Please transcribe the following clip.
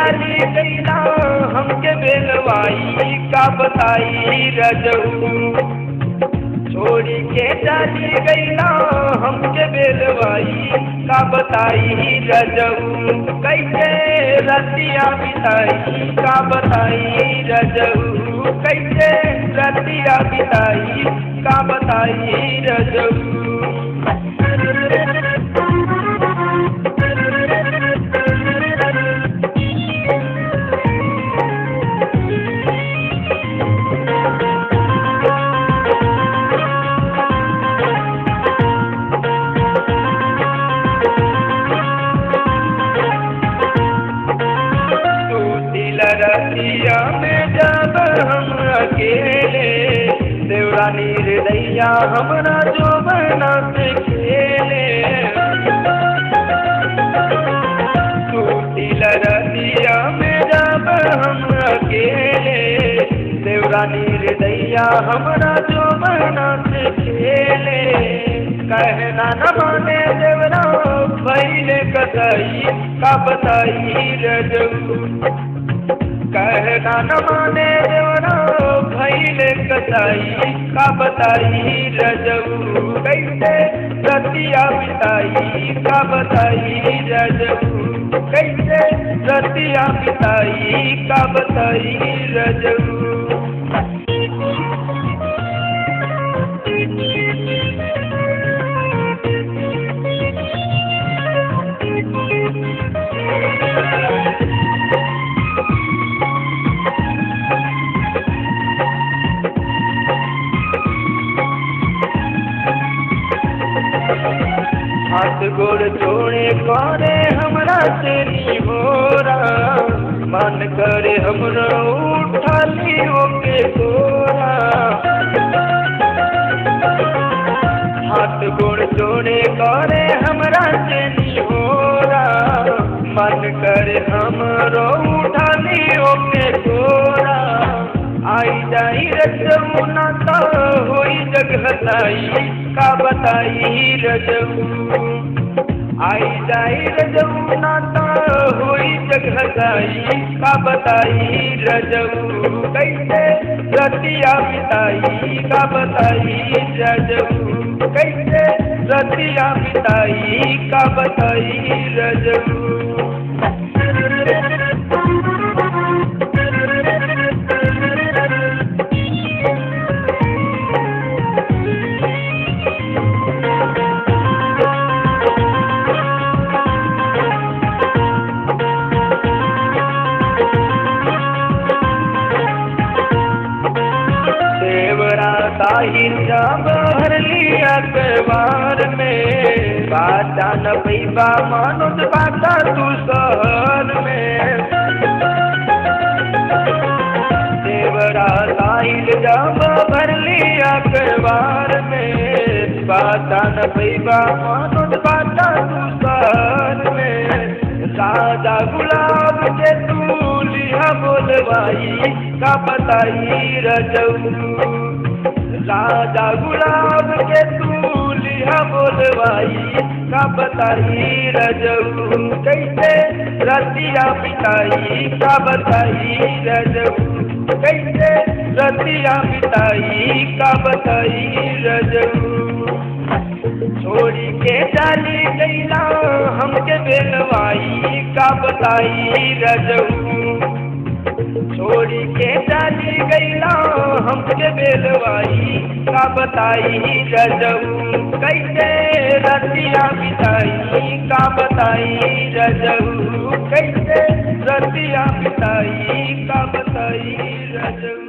डाली गईला हमके बेलवाई का बताई रजऊ। छोड़ी के डाली गईला हमके बेलवाई का बताई रजऊ। कैसे रतिया बिताई का बताई रजऊ। कैसे रतिया बिताई का बताई रजऊ। रतिया में जब हम अकेले देवरानी हृदया हमरा जो बना से खेले। टूटिल रतिया में जब हम अकेले देवरानी हृदया हमरा जो बना से खेले। कहना न माने देवरा पहले कतई का बताई रजऊ। कहना न माने देवरा भैले कताई का बताई रजऊ। कैसे रतिया बिताई का बताई रजऊ। कैसे रतिया बिताई का बताई रजऊ। हाथ गोड़ जोड़े करे हमरा से निहोरा मन करे हमरा उठाली ओके गोरा। हाथ गोड़ जोड़े करे हमरा से निहोरा मन करे हमरो उठाली ओके गोरा। आई जाई रजऊ ना तो होई जगहताई का बताई रजऊ। आई जाई रजऊ ना तो होई जगहताई का बताई रजऊ। कैसे रतिया बिताई का बताई रजऊ। कैसे रतिया बिताई का बताई रजऊ। साहिल जब भर लिया अखबार में बाटा न पैबा मानुद बाटा तू शहर में। देवरा साहिल जब भर लिया अखबार में बाटा न पैबा मानुद बाटा तू शहर में। राजा गुलाब के तू लिया बोलवाई का बताई रजऊ। राजा गुलाब के तू लिया बोलवाई का बताई रजऊ। कैसे रतिया बिताई का बताई रजऊ। कैसे रतिया बिताई का बताई रजऊ। छोड़ी के डाली गईला हमके बेलवाई का बताई रजऊ। छोड़ी के डाली गईला हमके बेलवाई का बताई रजऊ। कैसे रतिया बिताई का बताई रजऊ। कैसे रतिया बिताई का बताई रजऊ।